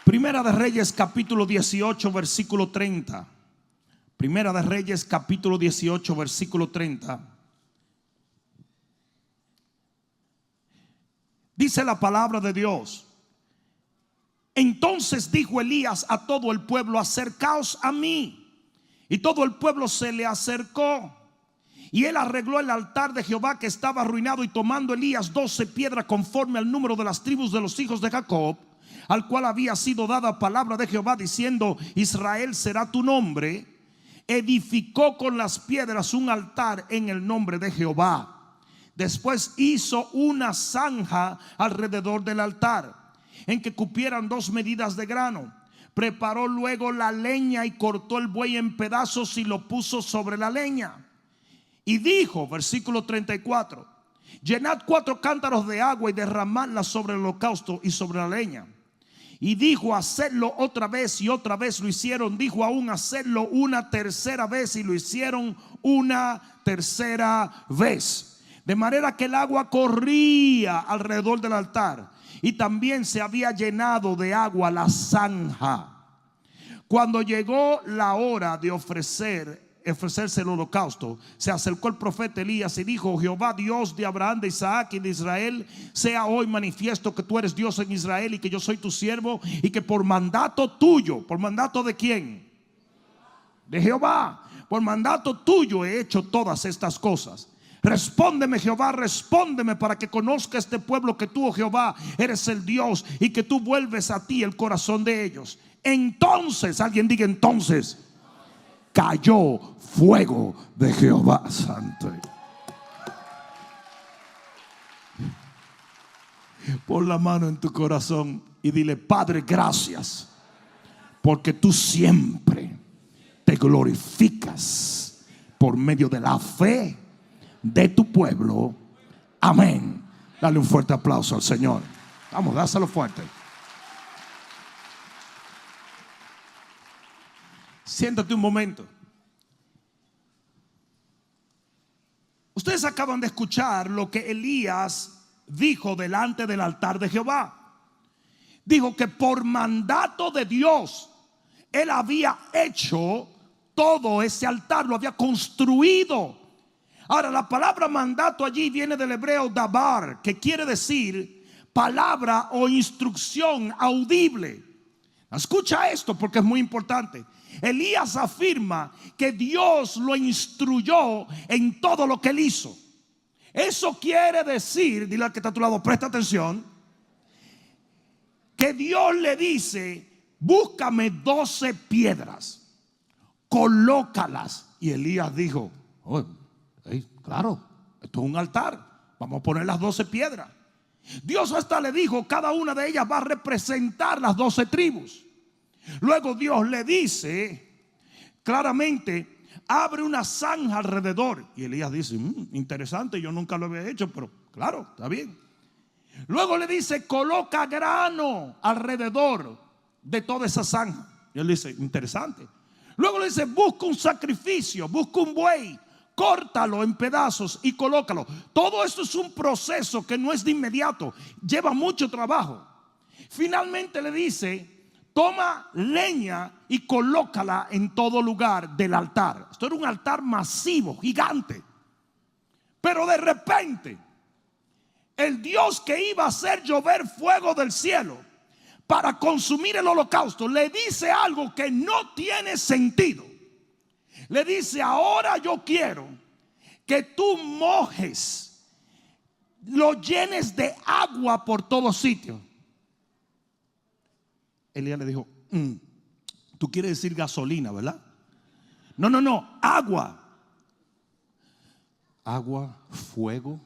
Primera de Reyes capítulo 18 versículo 30. Primera de Reyes capítulo 18 versículo 30. Dice la palabra de Dios: entonces dijo Elías a todo el pueblo: acercaos a mí. Y todo el pueblo se le acercó. Y él arregló el altar de Jehová que estaba arruinado. Y tomando Elías 12 piedras conforme al número de las tribus de los hijos de Jacob, al cual había sido dada palabra de Jehová diciendo: Israel será tu nombre, edificó con las piedras un altar en el nombre de Jehová. Después hizo una zanja alrededor del altar, en que cupieran 2 medidas de grano. Preparó luego la leña y cortó el buey en pedazos y lo puso sobre la leña. Y dijo, versículo 34: llenad 4 cántaros de agua y derramadla sobre el holocausto y sobre la leña. Y dijo: hacedlo otra vez, y otra vez lo hicieron. Dijo aún: hacedlo una tercera vez, y lo hicieron una tercera vez. De manera que el agua corría alrededor del altar, y también se había llenado de agua la zanja. Cuando llegó la hora de ofrecerse el holocausto, se acercó el profeta Elías y dijo: Jehová, Dios de Abraham, de Isaac y de Israel, sea hoy manifiesto que tú eres Dios en Israel y que yo soy tu siervo, y que por mandato tuyo. ¿Por mandato de quién? De Jehová. Por mandato tuyo he hecho todas estas cosas. Respóndeme, Jehová, respóndeme, para que conozca este pueblo que tú, oh Jehová, eres el Dios, y que tú vuelves a ti el corazón de ellos. Entonces, alguien diga entonces, cayó fuego de Jehová santo. Pon la mano en tu corazón y dile: Padre, gracias, porque tú siempre te glorificas por medio de la fe de tu pueblo. Amén. Dale un fuerte aplauso al Señor. Vamos, dáselo fuerte. Siéntate un momento. Ustedes acaban de escuchar lo que Elías dijo delante del altar de Jehová. Dijo que por mandato de Dios él había hecho todo ese altar, lo había construido. Ahora, la palabra mandato allí viene del hebreo dabar, que quiere decir palabra o instrucción audible. Escucha esto porque es muy importante. Elías afirma que Dios lo instruyó en todo lo que él hizo. Eso quiere decir, dile al que está a tu lado, presta atención, que Dios le dice: búscame 12 piedras, colócalas. Y Elías dijo: oh, claro, esto es un altar, vamos a poner las 12 piedras. Dios hasta le dijo: cada una de ellas va a representar las 12 tribus. Luego Dios le dice claramente: abre una zanja alrededor. Y Elías dice: interesante, yo nunca lo había hecho, pero claro, está bien. Luego le dice: coloca grano alrededor de toda esa zanja. Y él dice: interesante. Luego le dice: busca un sacrificio, busca un buey, córtalo en pedazos y colócalo. Todo esto es un proceso que no es de inmediato, lleva mucho trabajo. Finalmente le dice: toma leña y colócala en todo lugar del altar. Esto era un altar masivo, gigante. Pero de repente, el Dios que iba a hacer llover fuego del cielo para consumir el holocausto, le dice algo que no tiene sentido. Le dice: ahora yo quiero que tú mojes, lo llenes de agua por todos sitios. Elías le dijo: tú quieres decir gasolina, ¿verdad? No, agua. Agua, fuego.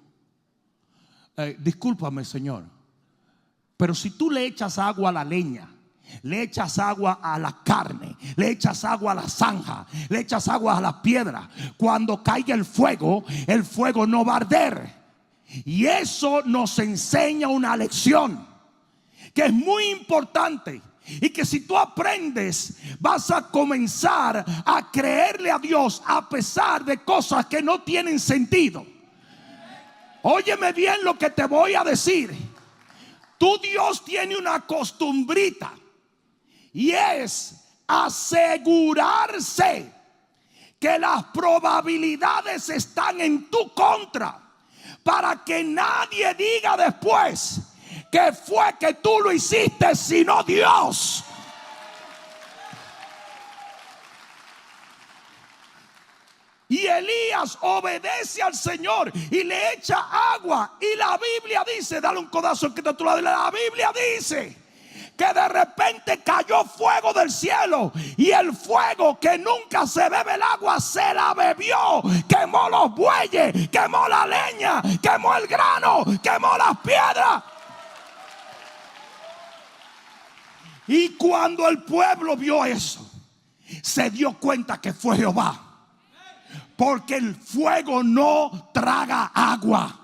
Discúlpame, Señor, pero si tú le echas agua a la leña, le echas agua a la carne, le echas agua a la zanja, le echas agua a las piedras, cuando caiga el fuego no va a arder. Y eso nos enseña una lección que es muy importante, y que si tú aprendes, vas a comenzar a creerle a Dios a pesar de cosas que no tienen sentido. Óyeme bien lo que te voy a decir. Tu Dios tiene una costumbrita Y es asegurarse que las probabilidades están en tu contra, para que nadie diga después que fue que tú lo hiciste, sino Dios. Y Elías obedece al Señor y le echa agua. Y la Biblia dice, dale un codazo al que está a tu lado, la Biblia dice que de repente cayó fuego del cielo, y el fuego que nunca se bebe el agua se la bebió. Quemó los bueyes, quemó la leña, quemó el grano, quemó las piedras. Y cuando el pueblo vio eso, se dio cuenta que fue Jehová. Porque el fuego no traga agua.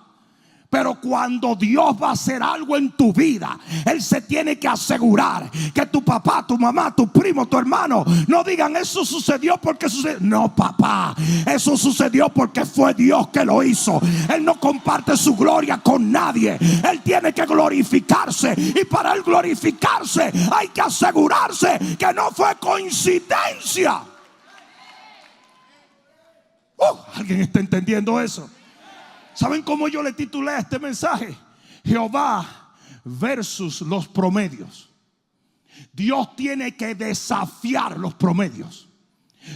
Pero cuando Dios va a hacer algo en tu vida, Él se tiene que asegurar que tu papá, tu mamá, tu primo, tu hermano no digan eso sucedió porque sucedió. No, papá, eso sucedió porque fue Dios que lo hizo. Él no comparte su gloria con nadie. Él tiene que glorificarse, y para Él glorificarse hay que asegurarse que no fue coincidencia. ¿Alguien está entendiendo eso? ¿Saben cómo yo le titulé a este mensaje? Jehová versus los promedios. Dios tiene que desafiar los promedios.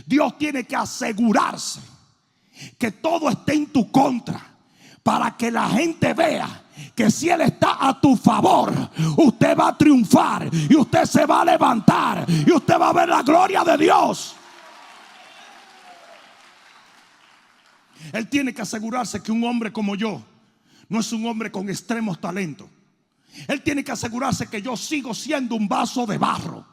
Dios tiene que asegurarse que todo esté en tu contra, para que la gente vea que si Él está a tu favor, usted va a triunfar, y usted se va a levantar, y usted va a ver la gloria de Dios. Él tiene que asegurarse que un hombre como yo no es un hombre con extremos talentos. Él tiene que asegurarse que yo sigo siendo un vaso de barro.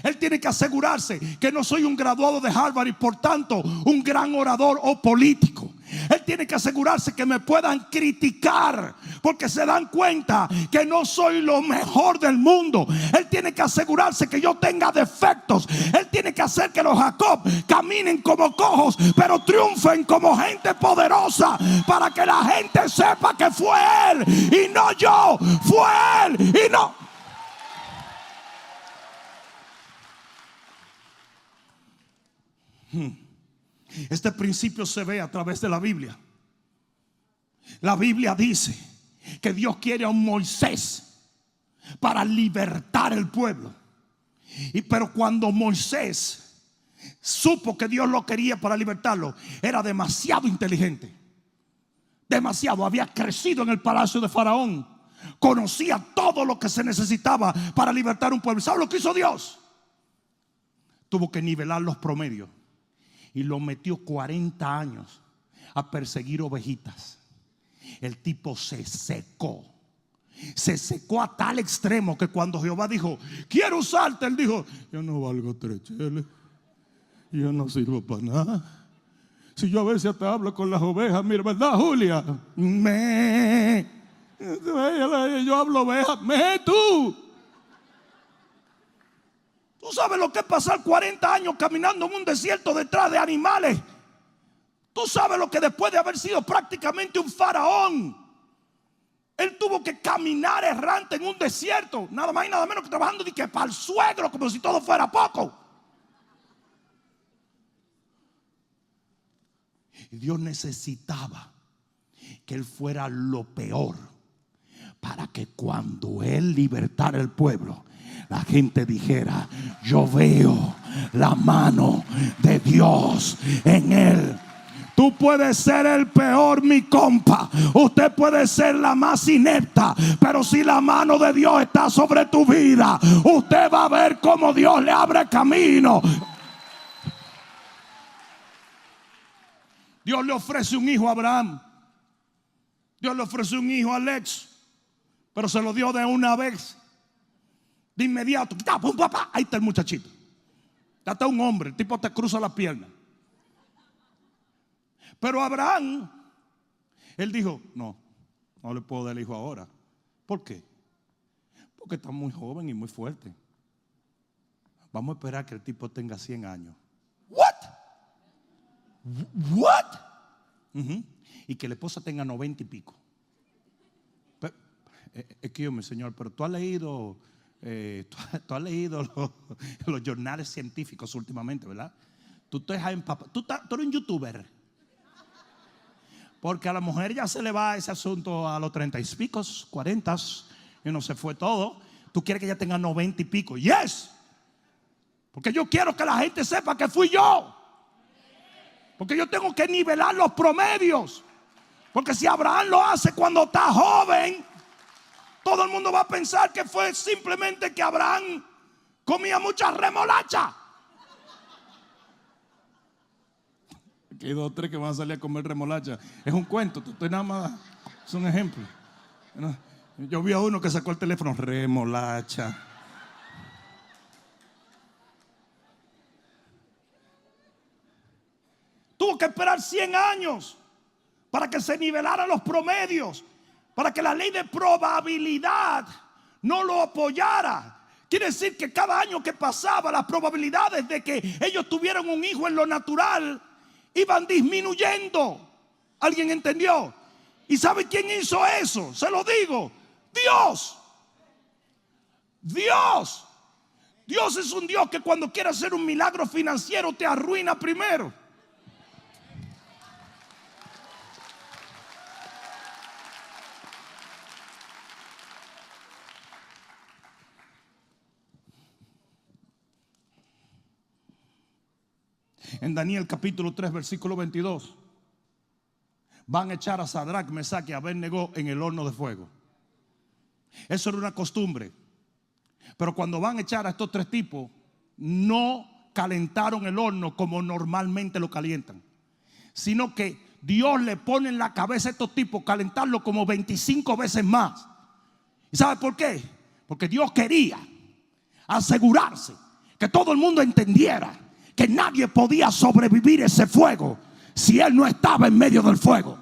Él tiene que asegurarse que no soy un graduado de Harvard y por tanto un gran orador o político. Él tiene que asegurarse que me puedan criticar porque se dan cuenta que no soy lo mejor del mundo. Él tiene que asegurarse que yo tenga defectos. Él tiene que hacer que los Jacob caminen como cojos, pero triunfen como gente poderosa, para que la gente sepa que fue Él y no yo. Fue Él y no. Este principio se ve a través de la Biblia. La Biblia dice que Dios quiere a un Moisés para libertar el pueblo. Pero cuando Moisés supo que Dios lo quería para libertarlo, era demasiado inteligente. Demasiado. Había crecido en el palacio de Faraón. Conocía todo lo que se necesitaba para libertar un pueblo. ¿Sabe lo que hizo Dios? Tuvo que nivelar los promedios. Y lo metió 40 años a perseguir ovejitas. El tipo se secó. Se secó a tal extremo que cuando Jehová dijo, quiero usarte, él dijo, yo no valgo 3 cheles. Yo no sirvo para nada. Si yo a veces te hablo con las ovejas, mira, ¿verdad, Julia? Yo hablo ovejas. Tú. ¿Tú sabes lo que es pasar 40 años caminando en un desierto detrás de animales? ¿Tú sabes lo que después de haber sido prácticamente un faraón, él tuvo que caminar errante en un desierto, nada más y nada menos que trabajando de que para el suegro, como si todo fuera poco? Y Dios necesitaba que él fuera lo peor, para que cuando él libertara el pueblo, la gente dijera, yo veo la mano de Dios en él. Tú puedes ser el peor, mi compa. Usted puede ser la más inepta, pero si la mano de Dios está sobre tu vida, usted va a ver cómo Dios le abre camino. Dios le ofrece un hijo a Abraham. Dios le ofreció un hijo a Alex, pero se lo dio de una vez. De inmediato, papá, ahí está el muchachito. Ya está un hombre, el tipo te cruza la pierna. Pero Abraham, él dijo, no le puedo dar el hijo ahora. ¿Por qué? Porque está muy joven y muy fuerte. Vamos a esperar que el tipo tenga 100 años. What? Y que la esposa tenga 90 y pico. Excúsame, señor, pero tú has leído Tú has leído los jornales científicos últimamente, ¿verdad? Tú eres un youtuber. Porque a la mujer ya se le va ese asunto a los 30 y pico, 40, y no se fue todo. Tú quieres que ella tenga 90 y pico. Yes. Porque yo quiero que la gente sepa que fui yo. Porque yo tengo que nivelar los promedios. Porque si Abraham lo hace cuando está joven, todo el mundo va a pensar que fue simplemente que Abraham comía mucha remolacha. Aquí hay 2 o 3 que van a salir a comer remolacha. Es un cuento, estoy nada más, es un ejemplo. Yo vi a uno que sacó el teléfono, remolacha. Tuvo que esperar 100 años para que se nivelaran los promedios, para que la ley de probabilidad no lo apoyara. Quiere decir que cada año que pasaba, las probabilidades de que ellos tuvieran un hijo en lo natural iban disminuyendo. ¿Alguien entendió? ¿Y sabe quién hizo eso? Se lo digo, Dios. Dios. Dios es un Dios que cuando quiere hacer un milagro financiero te arruina primero. En Daniel capítulo 3 versículo 22 van a echar a Sadrach, Mesach y Abednego en el horno de fuego. Eso era una costumbre. Pero cuando van a echar a estos 3 tipos, no calentaron el horno como normalmente lo calientan, sino que Dios le pone en la cabeza a estos tipos calentarlo como 25 veces más. ¿Y sabe por qué? Porque Dios quería asegurarse que todo el mundo entendiera que nadie podía sobrevivir ese fuego si él no estaba en medio del fuego.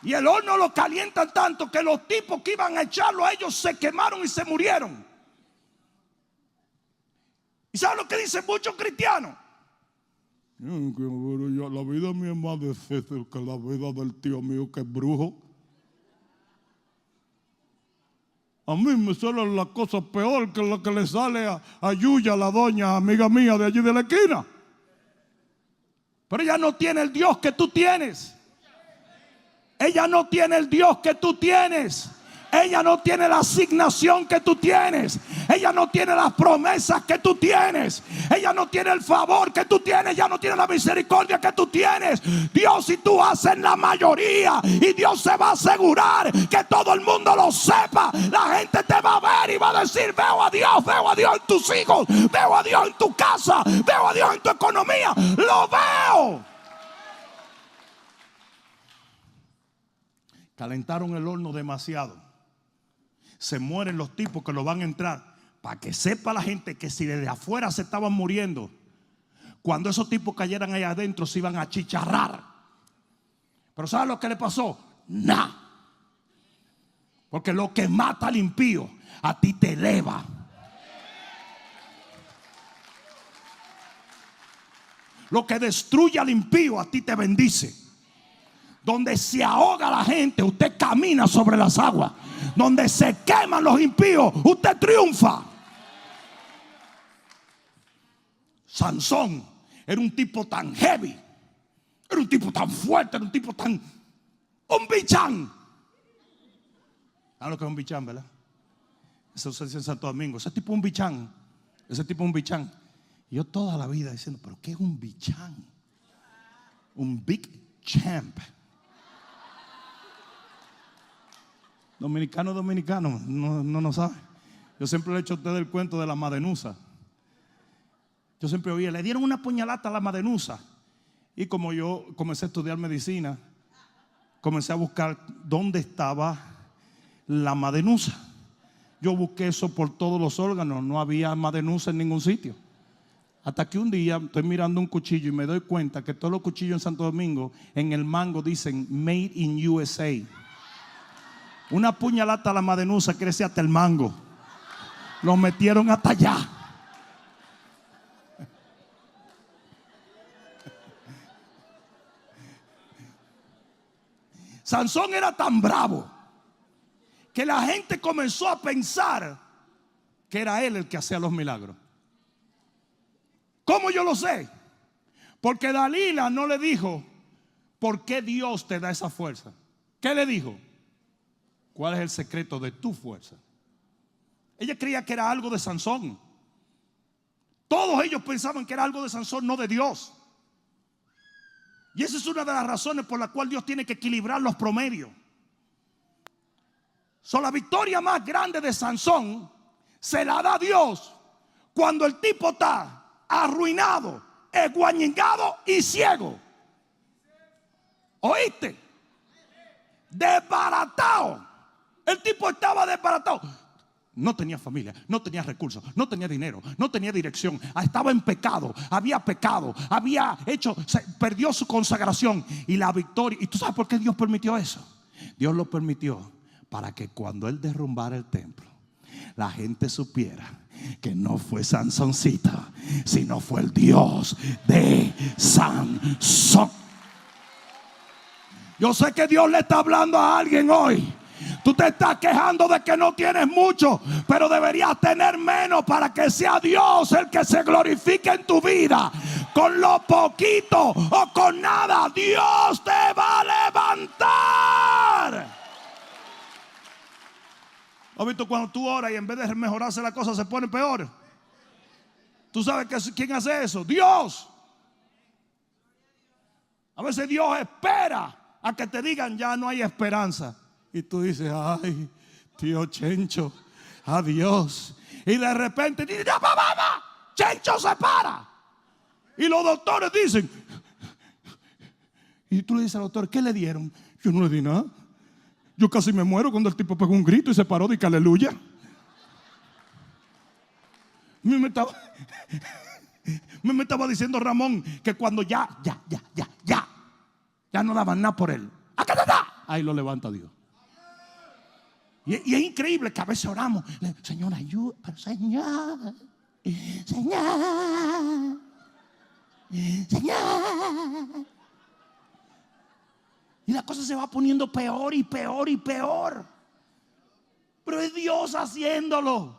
Y el horno lo calientan tanto que los tipos que iban a echarlo a ellos se quemaron y se murieron. ¿Y saben lo que dicen muchos cristianos? La vida mía es más difícil que la vida del tío mío que es brujo. A mí me sale la cosa peor que lo que le sale a Yuya, la doña amiga mía de allí de la esquina. Pero ella no tiene el Dios que tú tienes. Ella no tiene el Dios que tú tienes. Ella no tiene la asignación que tú tienes. Ella no tiene las promesas que tú tienes. Ella no tiene el favor que tú tienes. Ella no tiene la misericordia que tú tienes. Dios y tú hacen la mayoría. Y Dios se va a asegurar que todo el mundo lo sepa. La gente te va a ver y va a decir: veo a Dios en tus hijos. Veo a Dios en tu casa. Veo a Dios en tu economía. Lo veo. Calentaron el horno demasiado. Se mueren los tipos que lo van a entrar. Para que sepa la gente que si desde afuera se estaban muriendo, cuando esos tipos cayeran ahí adentro se iban a chicharrar. Pero ¿sabes lo que le pasó? Nada. Porque lo que mata al impío a ti te eleva. Lo que destruye al impío a ti te bendice. Donde se ahoga la gente, usted camina sobre las aguas. Donde se queman los impíos, usted triunfa. Sansón era un tipo tan heavy, era un tipo tan fuerte, era un tipo tan... un bichán. ¿Saben lo que es un bichán, verdad? Eso se dice en Santo Domingo. Ese tipo es un bichán. Ese tipo es un bichán. Y yo toda la vida diciendo: ¿pero qué es un bichán? Un big champ. Dominicano, no sabe. Yo siempre le he hecho a ustedes el cuento de la madenusa. Yo siempre oía: le dieron una puñalata a la madenusa. Y como yo comencé a estudiar medicina, comencé a buscar dónde estaba la madenusa. Yo busqué eso por todos los órganos. No había madenusa en ningún sitio. Hasta que un día estoy mirando un cuchillo y me doy cuenta que todos los cuchillos en Santo Domingo, en el mango dicen Made in USA. Una puñalata a la madenusa crece hasta el mango. Lo metieron hasta allá. Sansón era tan bravo que la gente comenzó a pensar que era él el que hacía los milagros. ¿Cómo yo lo sé? Porque Dalila no le dijo: ¿por qué Dios te da esa fuerza? ¿Qué le dijo? ¿Cuál es el secreto de tu fuerza? Ella creía que era algo de Sansón. Todos ellos pensaban que era algo de Sansón, no de Dios. Y esa es una de las razones por la cual Dios tiene que equilibrar los promedios. La victoria más grande de Sansón se la da Dios cuando el tipo está arruinado, esguañingado y ciego. ¿Oíste? Desbaratado. El tipo estaba desbaratado. No tenía familia, no tenía recursos, no tenía dinero, no tenía dirección. Estaba en pecado, había pecado, perdió su consagración y la victoria. ¿Y tú sabes por qué Dios permitió eso? Dios lo permitió para que cuando él derrumbara el templo, la gente supiera que no fue Sansoncito, sino fue el Dios de Sansón. Yo sé que Dios le está hablando a alguien hoy. Tú te estás quejando de que no tienes mucho, pero deberías tener menos para que sea Dios el que se glorifique en tu vida. Con lo poquito o con nada, Dios te va a levantar. ¿Has visto cuando tú oras y en vez de mejorarse la cosa se pone peor? ¿Tú sabes quién hace eso? Dios. A veces Dios espera a que te digan ya no hay esperanza. Y tú dices: ay, tío Chencho, adiós. Y de repente dice: Chencho se para. Y los doctores dicen. Y tú le dices al doctor: ¿qué le dieron? Yo no le di nada. Yo casi me muero cuando el tipo pegó un grito y se paró de que aleluya. Me estaba diciendo Ramón que cuando ya no daban nada por él, ahí lo levanta Dios. Y es increíble que a veces oramos: Señor, ayuda, pero Señor. Y la cosa se va poniendo peor y peor y peor. Pero es Dios haciéndolo.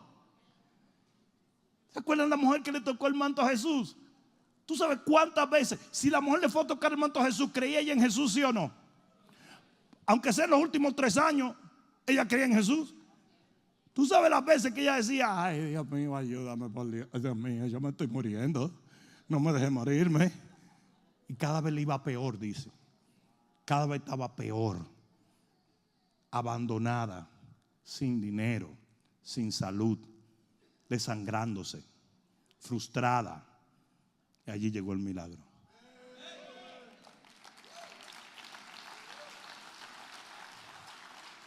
¿Se acuerdan de la mujer que le tocó el manto a Jesús? ¿Tú sabes cuántas veces, si la mujer le fue a tocar el manto a Jesús, creía ella en Jesús, sí o no? Aunque sea en los últimos 3 años, ella creía en Jesús. ¿Tú sabes las veces que ella decía: ay, Dios mío, ayúdame, por Dios, Dios mío, yo me estoy muriendo, no me dejes morirme? Y cada vez le iba peor, dice. Cada vez estaba peor. Abandonada, sin dinero, sin salud, desangrándose, frustrada. Y allí llegó el milagro.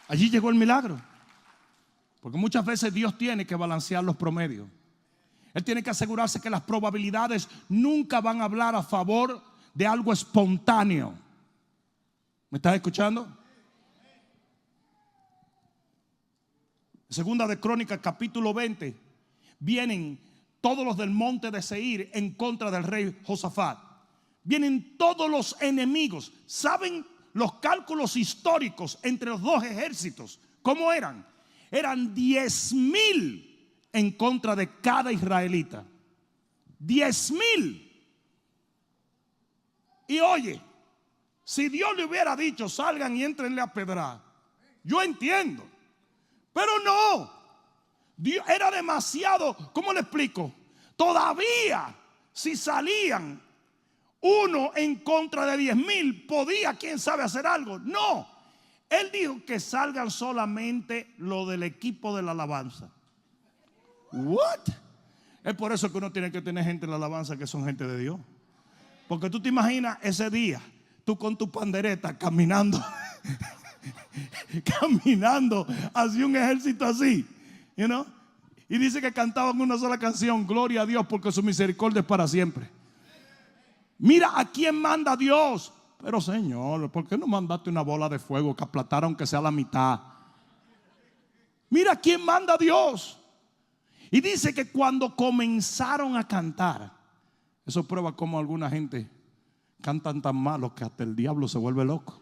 Allí llegó el milagro. Porque muchas veces Dios tiene que balancear los promedios. Él tiene que asegurarse que las probabilidades nunca van a hablar a favor de algo espontáneo. ¿Me estás escuchando? Segunda de Crónicas, capítulo 20. Vienen todos los del monte de Seir en contra del rey Josafat. Vienen todos los enemigos. ¿Saben los cálculos históricos entre los dos ejércitos? ¿Cómo eran? Eran 10,000 en contra de cada israelita. 10,000. Y oye, si Dios le hubiera dicho: salgan y entrenle a pedrar, yo entiendo. Pero no, Dios era demasiado. ¿Cómo le explico? Todavía si salían uno en contra de 10,000, podía, quién sabe, hacer algo. No, él dijo que salgan solamente lo del equipo de la alabanza. What? Es por eso que uno tiene que tener gente en la alabanza que son gente de Dios. Porque tú te imaginas ese día, tú con tu pandereta caminando caminando hacia un ejército así, you know? Y dice que cantaban una sola canción: gloria a Dios porque su misericordia es para siempre. Mira a quién manda Dios. Pero Señor, ¿por qué no mandaste una bola de fuego que aplatara aunque sea la mitad? Mira a quién manda Dios. Y dice que cuando comenzaron a cantar, eso prueba cómo alguna gente cantan tan malo que hasta el diablo se vuelve loco.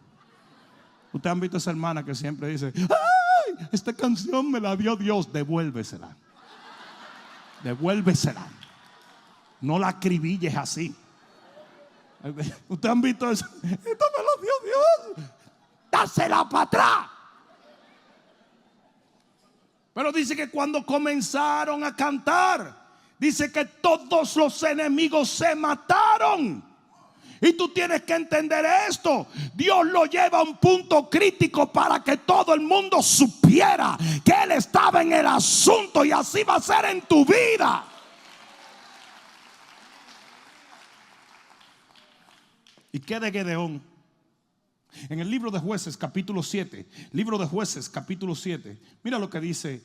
Ustedes han visto a esa hermana que siempre dice: ¡ay! esta canción me la dio Dios. Devuélvesela. Devuélvesela. No la acribilles así. ¿Ustedes han visto eso? Esto me lo dio Dios. Dásela para atrás. Pero dice que cuando comenzaron a cantar, dice que todos los enemigos se mataron. Y tú tienes que entender esto. Dios lo lleva a un punto crítico para que todo el mundo supiera que Él estaba en el asunto. Y así va a ser en tu vida. ¿Y qué de Gedeón? En el libro de Jueces capítulo 7, libro de Jueces capítulo 7, mira lo que dice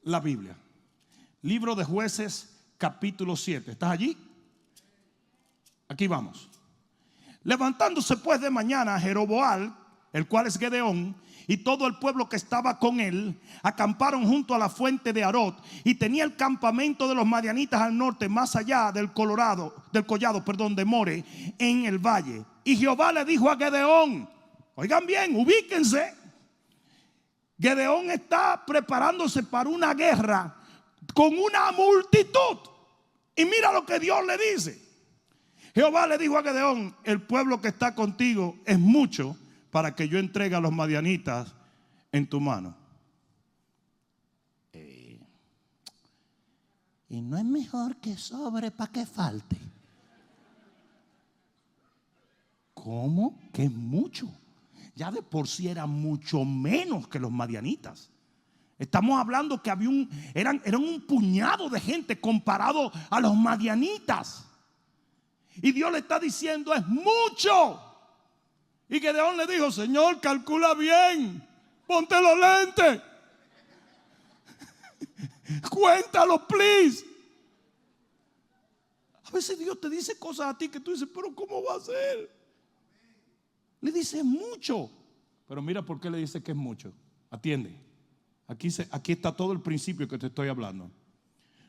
la Biblia. Libro de Jueces capítulo 7. ¿Estás allí? Aquí vamos. Levantándose pues de mañana Jeroboam, el cual es Gedeón, y todo el pueblo que estaba con él, acamparon junto a la fuente de Arot, y tenía el campamento de los madianitas al norte, más allá del collado de More, en el valle. Y Jehová le dijo a Gedeón, oigan bien, ubíquense. Gedeón está preparándose para una guerra con una multitud. Y mira lo que Dios le dice. Jehová le dijo a Gedeón, el pueblo que está contigo es mucho para que yo entregue a los madianitas en tu mano. Y no es mejor que sobre para que falte. ¿Cómo? Que es mucho. Ya de por sí era mucho menos que los madianitas. Estamos hablando que eran un puñado de gente comparado a los madianitas. Y Dios le está diciendo, es mucho. Y Gedeón le dijo, Señor, calcula bien, ponte los lentes, cuéntalo, please. A veces Dios te dice cosas a ti que tú dices, pero ¿cómo va a ser? Le dice mucho. Pero mira por qué le dice que es mucho. Atiende. Aquí está todo el principio que te estoy hablando.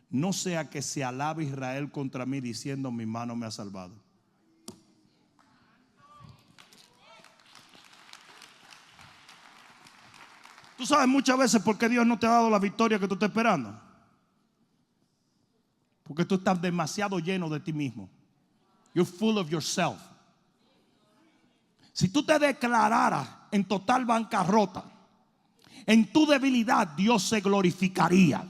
No sea que se alabe Israel contra mí diciendo, mi mano me ha salvado. Tú sabes muchas veces por qué Dios no te ha dado la victoria que tú estás esperando. Porque tú estás demasiado lleno de ti mismo. You're full of yourself. Si tú te declararas en total bancarrota, en tu debilidad Dios se glorificaría.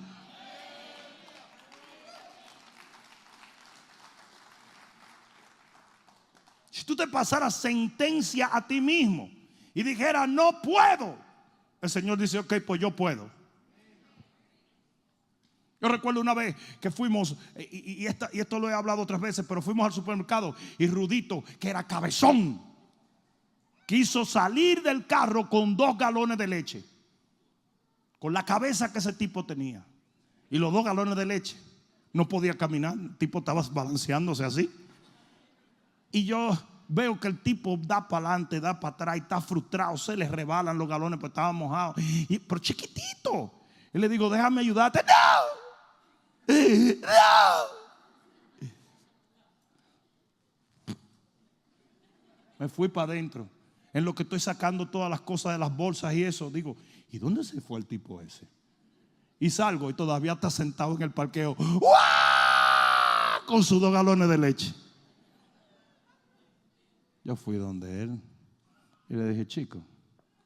Si tú te pasaras sentencia a ti mismo y dijeras, no puedo, el Señor dice, ok, pues yo puedo. Yo recuerdo una vez que fuimos, y esto lo he hablado otras veces, pero fuimos al supermercado y Rudito, que era cabezón, quiso salir del carro con 2 galones de leche, con la cabeza que ese tipo tenía, y los 2 galones de leche. No podía caminar, el tipo estaba balanceándose así. Y yo veo que el tipo da para adelante, da para atrás, y está frustrado, se le rebalan los galones, pues estaba mojado, pero chiquitito. Y le digo, déjame ayudarte. ¡No! ¡No! Me fui para adentro. En lo que estoy sacando todas las cosas de las bolsas y eso, digo, ¿y dónde se fue el tipo ese? Y salgo y todavía está sentado en el parqueo, ¡uah!, con sus 2 galones de leche. Yo fui donde él y le dije, chico,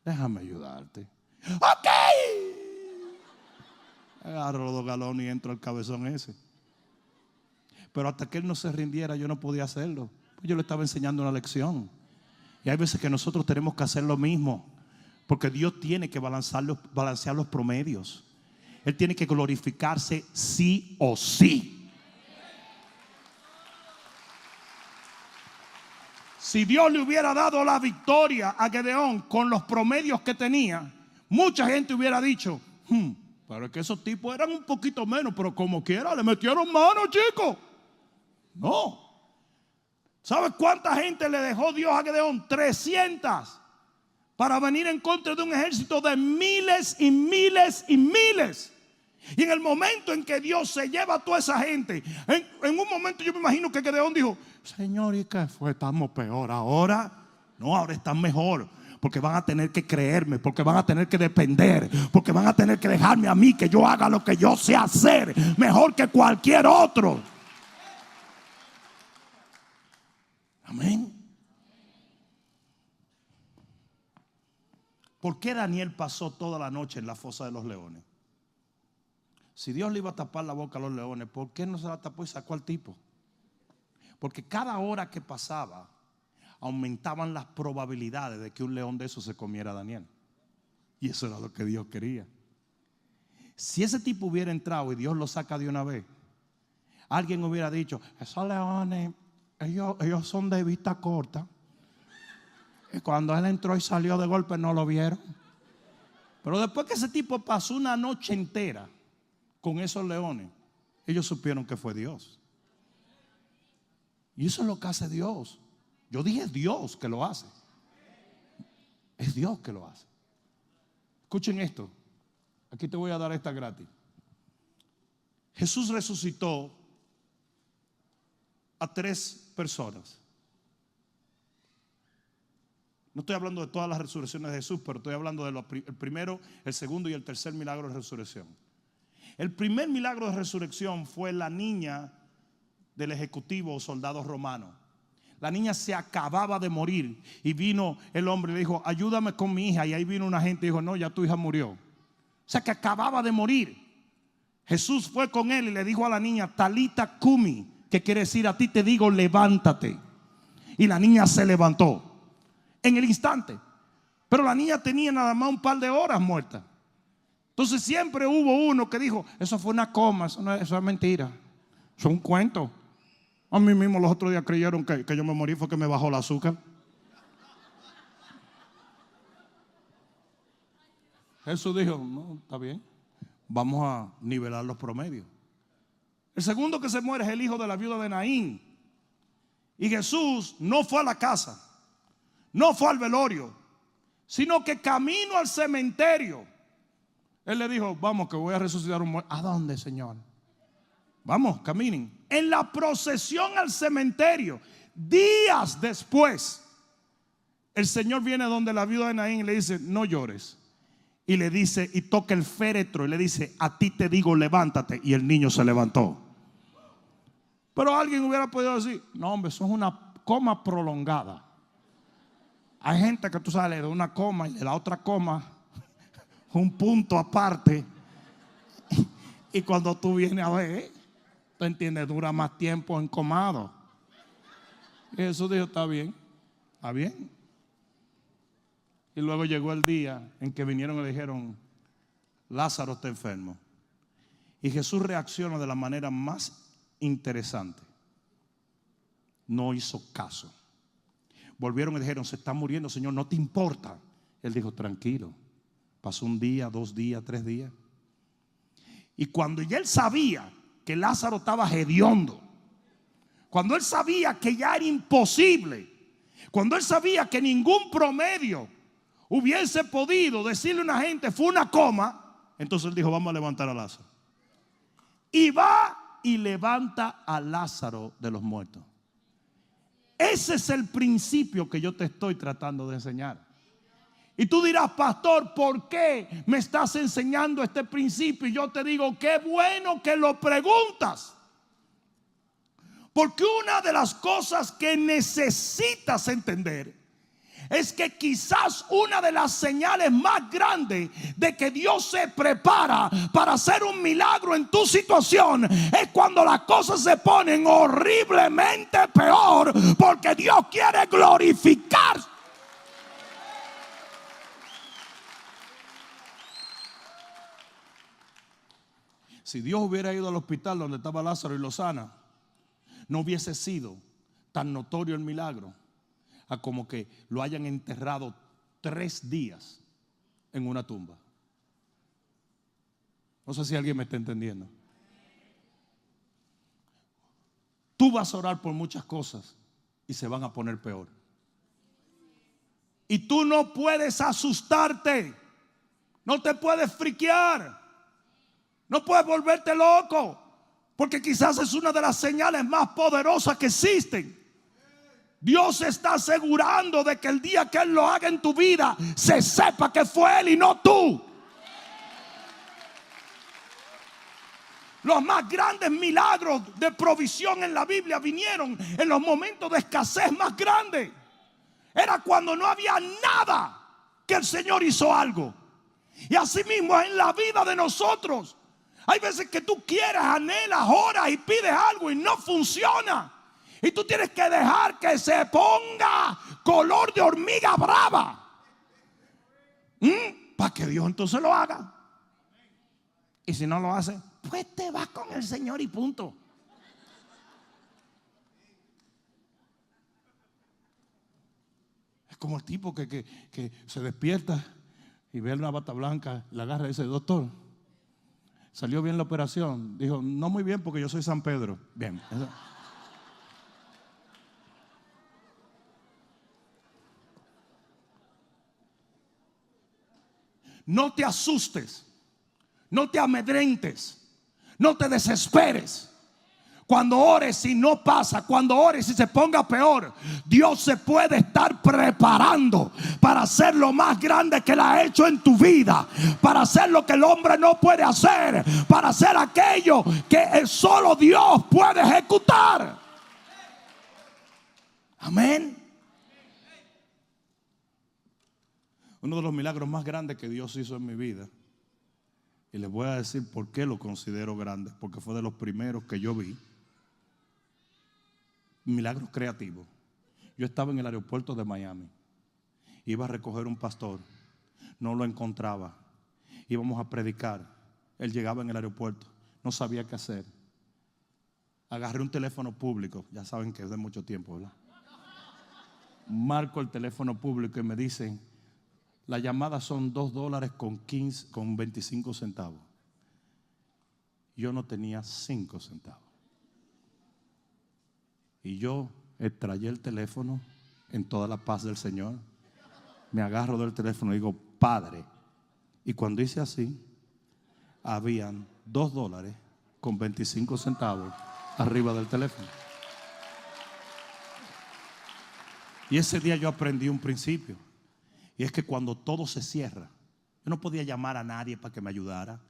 déjame ayudarte. Ok. Agarro los 2 galones y entro al cabezón ese. Pero hasta que él no se rindiera yo no podía hacerlo. Pues yo le estaba enseñando una lección. Y hay veces que nosotros tenemos que hacer lo mismo. Porque Dios tiene que balancear los promedios. Él tiene que glorificarse sí o sí. Si Dios le hubiera dado la victoria a Gedeón con los promedios que tenía, mucha gente hubiera dicho, pero es que esos tipos eran un poquito menos, pero como quiera le metieron mano, chicos. No. ¿Sabes cuánta gente le dejó Dios a Gedeón? 300 para venir en contra de un ejército de miles y miles y miles. Y en el momento en que Dios se lleva a toda esa gente, en un momento yo me imagino que Gedeón dijo, Señor, ¿y qué fue? ¿Estamos peor ahora? No, ahora están mejor. porque van a tener que creerme, porque van a tener que depender, porque van a tener que dejarme a mí que yo haga lo que yo sé hacer mejor que cualquier otro. Amén. ¿Por qué Daniel pasó toda la noche en la fosa de los leones? Si Dios le iba a tapar la boca a los leones, ¿por qué no se la tapó y sacó al tipo? Porque cada hora que pasaba aumentaban las probabilidades de que un león de esos se comiera a Daniel. Y eso era lo que Dios quería. Si ese tipo hubiera entrado y Dios lo saca de una vez, alguien hubiera dicho: esos leones, ellos son de vista corta. Y cuando él entró y salió de golpe no lo vieron. Pero después que ese tipo pasó una noche entera con esos leones, ellos supieron que fue Dios. Y eso es lo que hace Dios. Yo dije Dios que lo hace. Es Dios que lo hace. Escuchen esto. Aquí te voy a dar esta gratis. Jesús resucitó a 3 personas. No estoy hablando de todas las resurrecciones de Jesús, pero estoy hablando del primero, el segundo y el tercer milagro de resurrección. El primer milagro de resurrección fue la niña del ejecutivo o soldado romano. La niña se acababa de morir y vino el hombre y le dijo: ayúdame con mi hija. Y ahí vino una gente y dijo: no, ya tu hija murió. O sea que acababa de morir. Jesús fue con él y le dijo a la niña: Talita Kumi, que quiere decir: a ti te digo, levántate. Y la niña se levantó en el instante. Pero la niña tenía nada más un par de horas muerta. Entonces siempre hubo uno que dijo: eso fue una coma, eso es mentira, eso es un cuento. A mí mismo los otros días creyeron que yo me morí fue que me bajó el azúcar. Jesús dijo: no, está bien, vamos a nivelar los promedios. El segundo que se muere es el hijo de la viuda de Naín. Y Jesús no fue a la casa, no fue al velorio, sino que camino al cementerio, él le dijo: vamos, que voy a resucitar un muerto. ¿A dónde, Señor? Vamos, caminen. En la procesión al cementerio, días después, el Señor viene donde la viuda de Naín y le dice: no llores. Y le dice, y toca el féretro y le dice: a ti te digo, levántate. Y el niño se levantó. Pero alguien hubiera podido decir: no, hombre, eso es una coma prolongada. Hay gente que tú sales de una coma y de la otra coma un punto aparte. Y cuando tú vienes a ver, tú entiendes, dura más tiempo encomado. Y Jesús dijo: está bien, está bien. Y luego llegó el día en que vinieron y le dijeron: Lázaro está enfermo. Y Jesús reacciona de la manera más interesante. No hizo caso. Volvieron y dijeron: se está muriendo, Señor, ¿no te importa? Él dijo: tranquilo. Pasó un día, 2 días, 3 días. Y cuando ya él sabía que Lázaro estaba hediondo, cuando él sabía que ya era imposible, cuando él sabía que ningún promedio hubiese podido decirle a una gente fue una coma, entonces él dijo: vamos a levantar a Lázaro. Y va y levanta a Lázaro de los muertos. Ese es el principio que yo te estoy tratando de enseñar. Y tú dirás: pastor, ¿por qué me estás enseñando este principio? Y yo te digo: qué bueno que lo preguntas. Porque una de las cosas que necesitas entender es que quizás una de las señales más grandes de que Dios se prepara para hacer un milagro en tu situación es cuando las cosas se ponen horriblemente peor, porque Dios quiere glorificar. Si Dios hubiera ido al hospital donde estaba Lázaro y lo sana, no hubiese sido tan notorio el milagro a como que lo hayan enterrado 3 días en una tumba. No sé si alguien me está entendiendo. Tú vas a orar por muchas cosas y se van a poner peor. Y tú no puedes asustarte, no te puedes friquear, no puedes volverte loco, porque quizás es una de las señales más poderosas que existen Dios está asegurando de que el día que Él lo haga en tu vida, se sepa que fue Él y no tú. Los más grandes milagros de provisión en la Biblia vinieron en los momentos de escasez más grandes. Era cuando no había nada que el Señor hizo algo. Y así mismo en la vida de nosotros. Hay veces que tú quieres, anhelas, oras y pides algo y no funciona. Y tú tienes que dejar que se ponga color de hormiga brava. Para que Dios entonces lo haga. Y si no lo hace, pues te vas con el Señor y punto. Es como el tipo que se despierta y ve una bata blanca, la agarra y dice: doctor, ¿salió bien la operación? Dijo: no muy bien porque yo soy San Pedro. Bien. No te asustes, no te amedrentes, no te desesperes. Cuando ores y no pasa, cuando ores y se ponga peor, Dios se puede estar preparando para hacer lo más grande que Él ha hecho en tu vida, para hacer lo que el hombre no puede hacer, para hacer aquello que solo Dios puede ejecutar. Amén. Uno de los milagros más grandes que Dios hizo en mi vida, y les voy a decir por qué lo considero grande, porque fue de los primeros que yo vi. Milagros creativos. Yo estaba en el aeropuerto de Miami, iba a recoger un pastor, no lo encontraba, íbamos a predicar, él llegaba en el aeropuerto, no sabía qué hacer. Agarré un teléfono público, ya saben que es de mucho tiempo, ¿verdad? Marco el teléfono público y me dicen: la llamada son $2 con 25 centavos. Yo no tenía 5 centavos. Y yo extraí el teléfono en toda la paz del Señor. Me agarro del teléfono y digo: Padre. Y cuando hice así, habían $2 con 25 centavos arriba del teléfono. Y ese día yo aprendí un principio. Y es que cuando todo se cierra, yo no podía llamar a nadie para que me ayudara.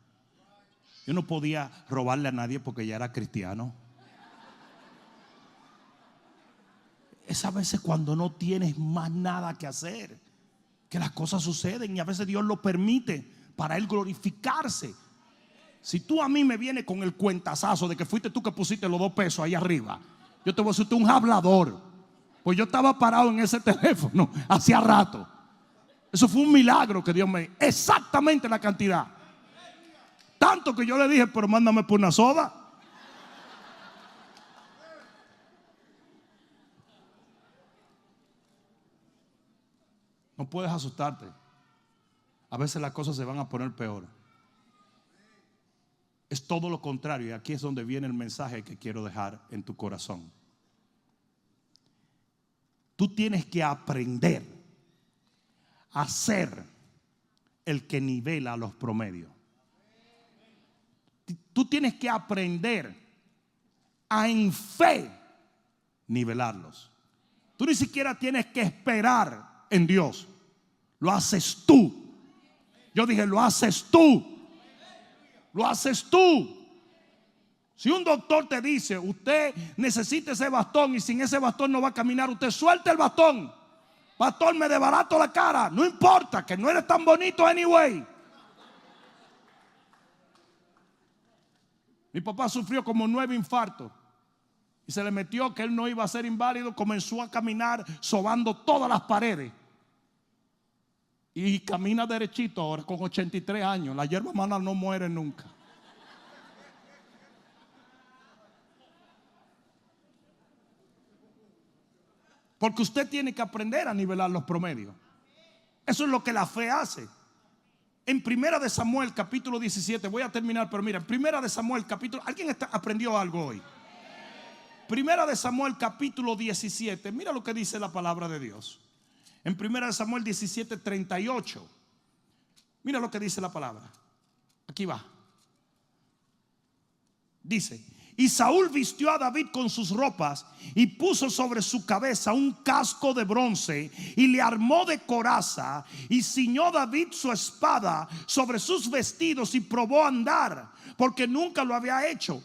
Yo no podía robarle a nadie porque ya era cristiano. Es a veces cuando no tienes más nada que hacer, que las cosas suceden, y a veces Dios lo permite para Él glorificarse. Si tú a mí me vienes con el cuentazazo de que fuiste tú que pusiste los 2 pesos ahí arriba, yo te voy a decir: tú un hablador. Pues yo estaba parado en ese teléfono hacía rato. Eso fue un milagro que Dios me dio, exactamente la cantidad. Tanto que yo le dije: pero mándame por una soda. No puedes asustarte. A veces las cosas se van a poner peor. Es todo lo contrario. Y aquí es donde viene el mensaje que quiero dejar en tu corazón. Tú tienes que aprender a ser el que nivela los promedios. Tú tienes que aprender a en fe nivelarlos. Tú ni siquiera tienes que esperar en Dios. Lo haces tú. Yo dije: lo haces tú. Lo haces tú. Si un doctor te dice: usted necesita ese bastón y sin ese bastón no va a caminar, usted suelta el bastón. Pastor, me desbarato la cara. No importa, que no eres tan bonito anyway. Mi papá sufrió como 9 infartos y se le metió que él no iba a ser inválido. Comenzó a caminar sobando todas las paredes y camina derechito ahora con 83 años. Las hierbas malas no mueren nunca. Porque usted tiene que aprender a nivelar los promedios. Eso es lo que la fe hace. En Primera de Samuel capítulo 17, voy a terminar, pero mira, en Primera de Samuel capítulo, ¿alguien aprendió algo hoy? Primera de Samuel capítulo 17, mira lo que dice la palabra de Dios. En Primera de Samuel 17, 38, mira lo que dice la palabra. Aquí va. Dice: Y Saúl vistió a David con sus ropas y puso sobre su cabeza un casco de bronce y le armó de coraza, y ciñó David su espada sobre sus vestidos y probó a andar, porque nunca lo había hecho.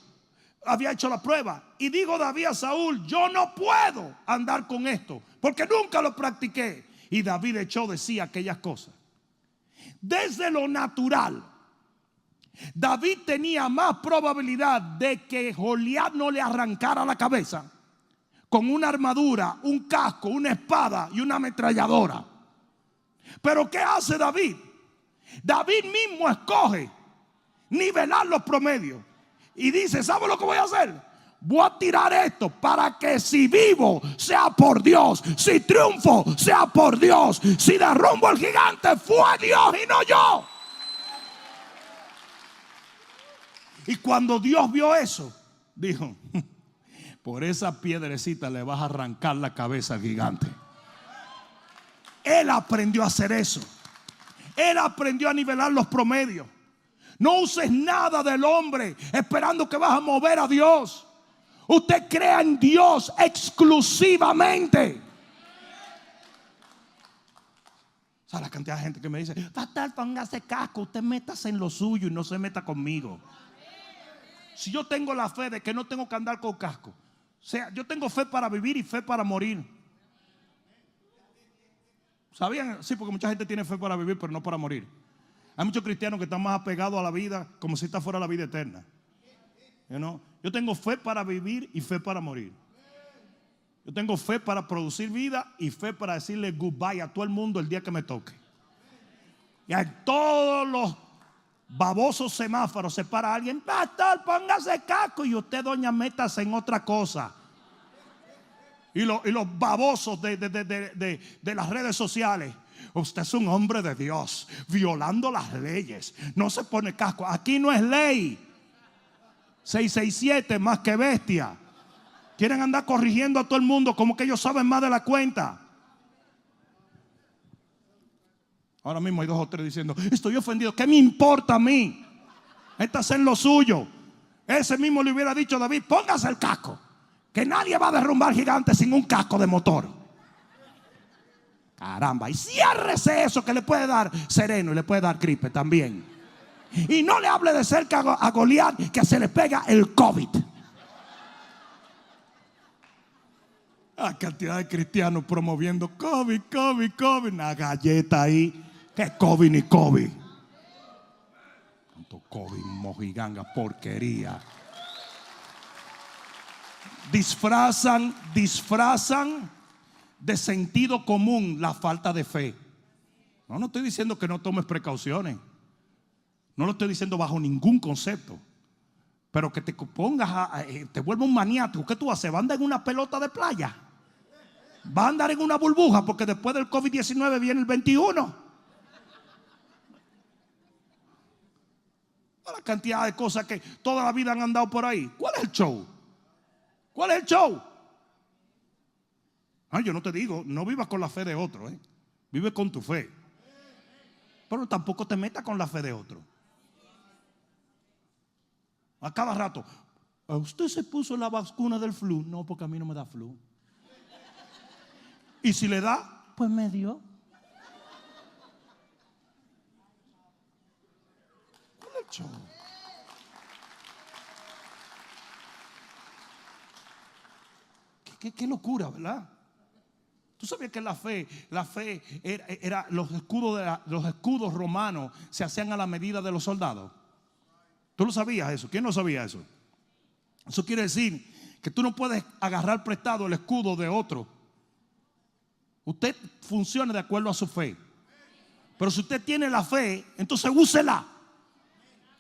Había hecho la prueba. Y dijo David a Saúl: yo no puedo andar con esto, porque nunca lo practiqué. Y David echó de sí aquellas cosas. Desde lo natural, David tenía más probabilidad de que Goliat no le arrancara la cabeza con una armadura, un casco, una espada y una ametralladora. Pero ¿qué hace David? David mismo escoge nivelar los promedios y dice: ¿sabe lo que voy a hacer? Voy a tirar esto para que si vivo sea por Dios, si triunfo sea por Dios, si derrumbo al gigante fue Dios y no yo. Y cuando Dios vio eso, dijo: por esa piedrecita le vas a arrancar la cabeza al gigante. Él aprendió a hacer eso. Él aprendió a nivelar los promedios. No uses nada del hombre esperando que vas a mover a Dios. Usted crea en Dios exclusivamente. O sea, la cantidad de gente que me dice: pastor, póngase casco, usted métase en lo suyo y no se meta conmigo. Si yo tengo la fe de que no tengo que andar con casco, o sea, yo tengo fe para vivir y fe para morir. ¿Sabían? Sí, porque mucha gente tiene fe para vivir, pero no para morir. Hay muchos cristianos que están más apegados a la vida como si esta fuera la vida eterna. Yo tengo fe para vivir y fe para morir. Yo tengo fe para producir vida y fe para decirle goodbye a todo el mundo el día que me toque. Y a todos los babosos semáforos se para alguien: pastor, póngase casco. Y usted, doña, métase en otra cosa. Y los babosos de las redes sociales: usted es un hombre de Dios, violando las leyes, no se pone casco. Aquí no es ley. 667 más que bestia. Quieren andar corrigiendo a todo el mundo como que ellos saben más de la cuenta. Ahora mismo hay 2 o 3 diciendo: estoy ofendido. ¿Qué me importa a mí? Métase en lo suyo. Ese mismo le hubiera dicho a David: póngase el casco, que nadie va a derrumbar gigantes sin un casco de motor. Caramba, y ciérrese eso que le puede dar sereno y le puede dar gripe también. Y no le hable de cerca a Goliat, que se le pega el COVID. La cantidad de cristianos promoviendo COVID, COVID, COVID. Una galleta ahí. ¿Qué COVID ni COVID? Tanto COVID, mojiganga, porquería. Disfrazan de sentido común la falta de fe. No estoy diciendo que no tomes precauciones. No lo estoy diciendo bajo ningún concepto. Pero que te pongas te vuelva un maniático. ¿Qué tú haces? ¿Va a andar en una pelota de playa? ¿Va a andar en una burbuja? Porque después del COVID-19 viene el 21. La cantidad de cosas que toda la vida han andado por ahí. ¿Cuál es el show? ¿Cuál es el show? Yo no te digo, no vivas con la fe de otro, vive con tu fe. Pero tampoco te metas con la fe de otro. A cada rato: ¿usted se puso la vacuna del flu? No, porque a mí no me da flu. Y si le da, pues me dio. ¿Cuál es el show? Qué locura, ¿verdad? Tú sabías que la fe era los escudos romanos se hacían a la medida de los soldados. ¿Tú lo sabías eso? ¿Quién no sabía eso? Eso quiere decir que tú no puedes agarrar prestado el escudo de otro. Usted funciona de acuerdo a su fe. Pero si usted tiene la fe, entonces úsela.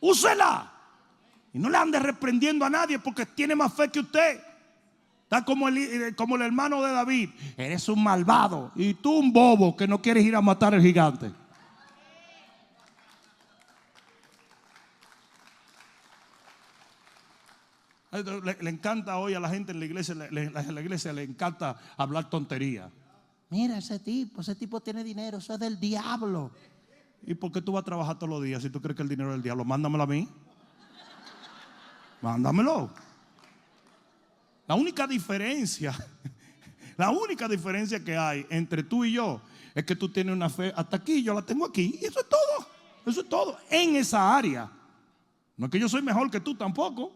Úsela. Y no le ande reprendiendo a nadie porque tiene más fe que usted. Está como el hermano de David: eres un malvado y tú un bobo que no quieres ir a matar al gigante. Le encanta hoy a la gente en la iglesia, le encanta hablar tontería. Mira ese tipo tiene dinero, eso es del diablo. ¿Y por qué tú vas a trabajar todos los días si tú crees que el dinero es del diablo? Mándamelo a mí. Mándamelo. La única diferencia que hay entre tú y yo es que tú tienes una fe hasta aquí, yo la tengo aquí. Y eso es todo. Eso es todo en esa área. No es que yo soy mejor que tú tampoco,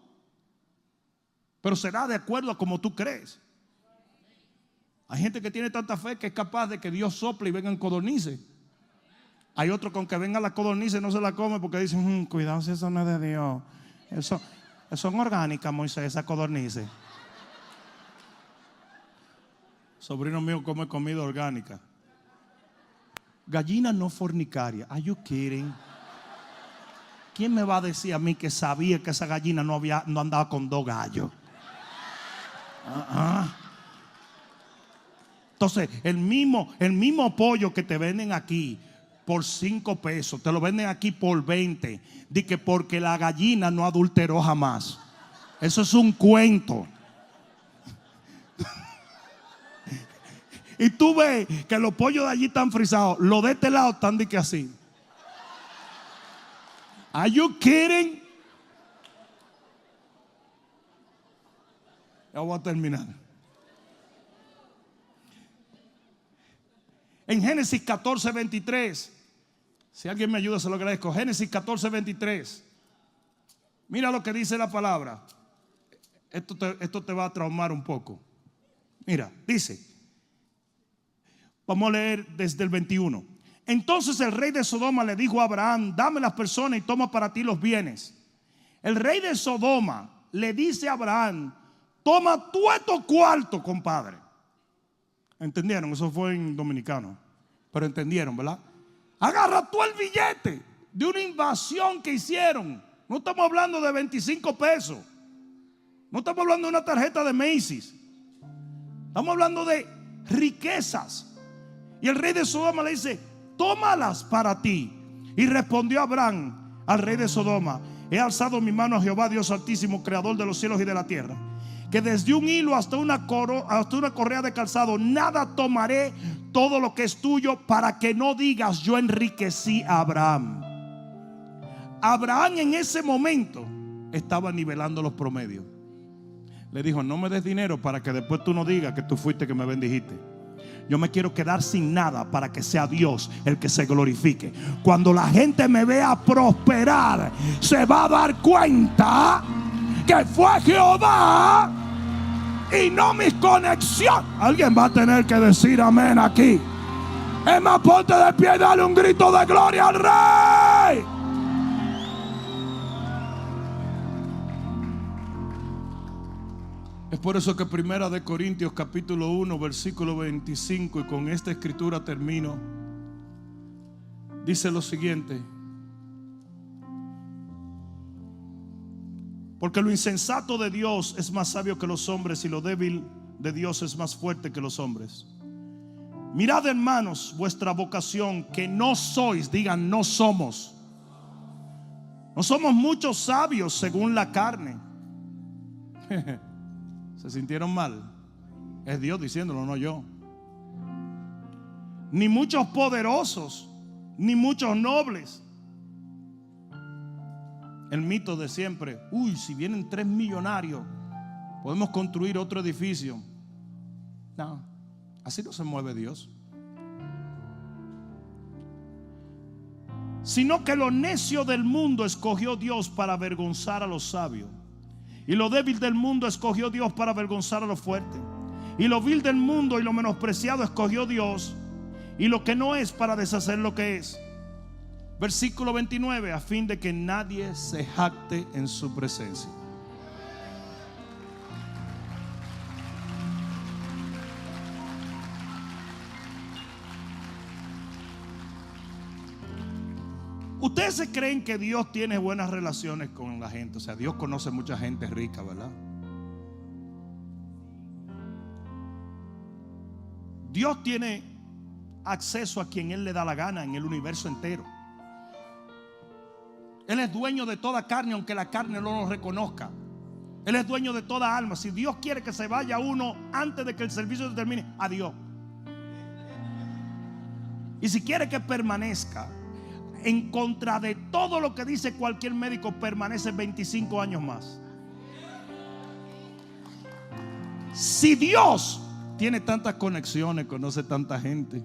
pero será de acuerdo a como tú crees. Hay gente que tiene tanta fe que es capaz de que Dios sople y vengan codornices. Hay otro con que venga la codornices no se la come porque dicen, cuidado si eso no es de Dios. Eso son orgánicas, Moisés, esas codornices. Sobrino mío come comida orgánica. Gallina no fornicaria. Are you kidding? ¿Quién me va a decir a mí que sabía que esa gallina no andaba con 2 gallos? Entonces, el mismo pollo que te venden aquí por 5 pesos, te lo venden aquí por 20. Di que porque la gallina no adulteró jamás. Eso es un cuento. Y tú ves que los pollos de allí están frisados. Los de este lado están de que así. Are you kidding? Ya voy a terminar. En Génesis 14:23, si alguien me ayuda se lo agradezco. Génesis 14:23. Mira lo que dice la palabra. Esto te va a traumar un poco. Mira, dice, vamos a leer desde el 21. Entonces el rey de Sodoma le dijo a Abraham, dame las personas y toma para ti los bienes. El rey de Sodoma le dice a Abraham, toma tú estos cuartos, compadre. ¿Entendieron? Eso fue en dominicano, pero entendieron, ¿verdad? Agarra tú el billete de una invasión que hicieron. No estamos hablando de 25 pesos. No estamos hablando de una tarjeta de Macy's. Estamos hablando de riquezas. Y el rey de Sodoma le dice, tómalas para ti. Y respondió Abraham al rey de Sodoma, he alzado mi mano a Jehová Dios Altísimo, creador de los cielos y de la tierra, que desde un hilo hasta una correa de calzado nada tomaré, todo lo que es tuyo, para que no digas yo enriquecí a Abraham. Abraham en ese momento estaba nivelando los promedios. Le dijo, no me des dinero para que después tú no digas que tú fuiste que me bendijiste. Yo me quiero quedar sin nada para que sea Dios el que se glorifique. Cuando la gente me vea prosperar, se va a dar cuenta que fue Jehová y no mis conexiones. Alguien va a tener que decir amén aquí. Es más, ponte de pie y dale un grito de gloria al Rey. Es por eso que Primera de Corintios capítulo 1 versículo 25, y con esta escritura termino, dice lo siguiente: porque lo insensato de Dios es más sabio que los hombres, y lo débil de Dios es más fuerte que los hombres. Mirad, hermanos, vuestra vocación, que no sois, digan no somos. No somos muchos sabios según la carne. ¿Se sintieron mal? Es Dios diciéndolo, no yo. Ni muchos poderosos, ni muchos nobles. El mito de siempre, si vienen 3 millonarios, podemos construir otro edificio. No, así no se mueve Dios. Sino que lo necio del mundo escogió Dios para avergonzar a los sabios, y lo débil del mundo escogió Dios para avergonzar a los fuertes, y lo vil del mundo y lo menospreciado escogió Dios, y lo que no es para deshacer lo que es. Versículo 29, a fin de que nadie se jacte en su presencia. Ustedes se creen que Dios tiene buenas relaciones con la gente. O sea, Dios conoce mucha gente rica, ¿verdad? Dios tiene acceso a quien Él le da la gana en el universo entero. Él es dueño de toda carne, aunque la carne no lo reconozca. Él es dueño de toda alma. Si Dios quiere que se vaya uno antes de que el servicio se termine, adiós. Y si quiere que permanezca, en contra de todo lo que dice cualquier médico, permanece 25 años más. Si Dios tiene tantas conexiones, conoce tanta gente,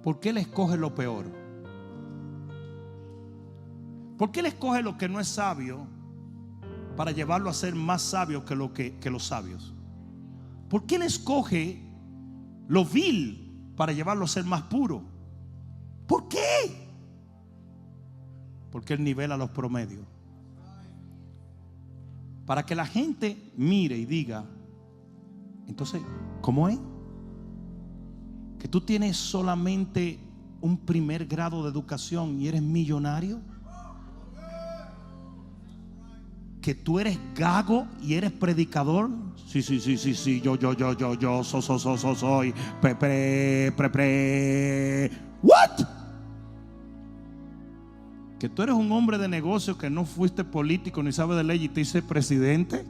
¿por qué Él escoge lo peor? ¿Por qué Él escoge lo que no es sabio para llevarlo a ser más sabio que los sabios? ¿Por qué Él escoge lo vil para llevarlo a ser más puro? ¿Por qué? Porque Él nivela los promedios, para que la gente mire y diga: entonces, ¿cómo es? Que tú tienes solamente un primer grado de educación y eres millonario. Que tú eres gago y eres predicador. Sí, yo soy What? Que tú eres un hombre de negocios, que no fuiste político ni sabes de ley y te hice presidente.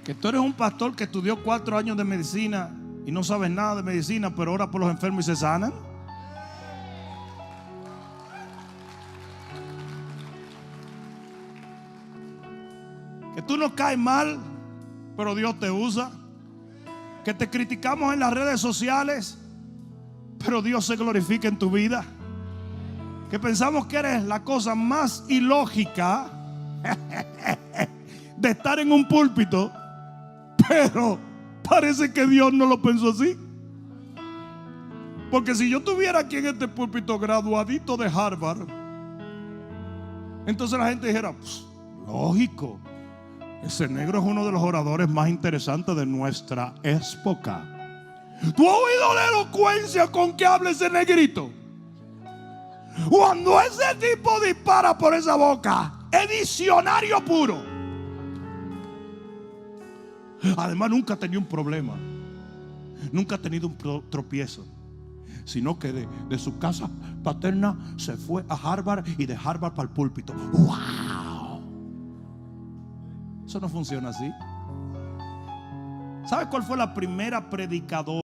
Que tú eres un pastor que estudió 4 años de medicina y no sabes nada de medicina, pero ora por los enfermos y se sanan. Que tú no caes mal, pero Dios te usa. Que te criticamos en las redes sociales, pero Dios se glorifica en tu vida. Que pensamos que eres la cosa más ilógica de estar en un púlpito, pero parece que Dios no lo pensó así. Porque si yo tuviera aquí en este púlpito graduadito de Harvard, entonces la gente dijera: pues, lógico, ese negro es uno de los oradores más interesantes de nuestra época. ¿Tú has oído la elocuencia con que habla ese negrito? Cuando ese tipo dispara por esa boca, es diccionario puro. Además, nunca ha tenido un problema, nunca ha tenido un tropiezo, sino que de su casa paterna se fue a Harvard y de Harvard para el púlpito. ¡Wow! Eso no funciona así. ¿Sabe cuál fue la primera predicadora